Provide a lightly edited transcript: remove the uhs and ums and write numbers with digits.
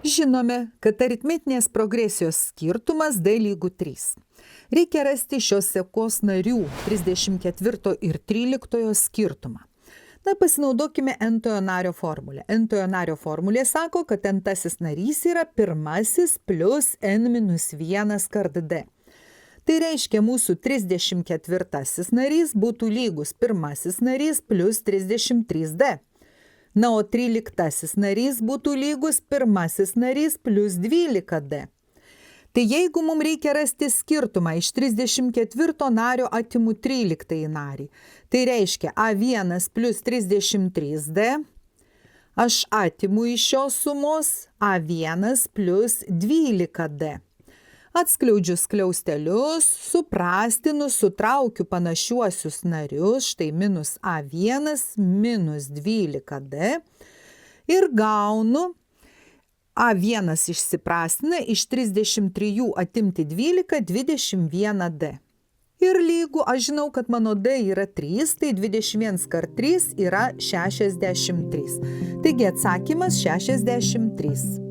Žinome, kad aritmetinės progresijos skirtumas d lygu 3. Reikia rasti šios sekos narių 34 ir 13 skirtumą. Na, pasinaudokime n-tojo nario formulę. N-tojo nario formulė sako, kad n-tasis narys yra pirmasis plus n-1 kart d. Tai reiškia, mūsų 34 narys būtų lygus pirmasis narys plus 33d. Na, o 13 narys būtų lygus pirmasis narys plus 12d. Tai jeigu mums reikia rasti skirtumą iš 34 nario atimu 13 narį, tai reiškia A1 plus 33d, aš atimu iš šios sumos A1 plus 12d. Atskleidžiu skliaustelius, suprastinu, sutraukiu panašiuosius narius, štai minus A1 minus 12d ir gaunu A1 išsiprastina, iš 33 atimti 12, 21d. Ir lygu, aš žinau, kad mano d yra 3, tai 21 kart 3 yra 63. Taigi atsakymas 63.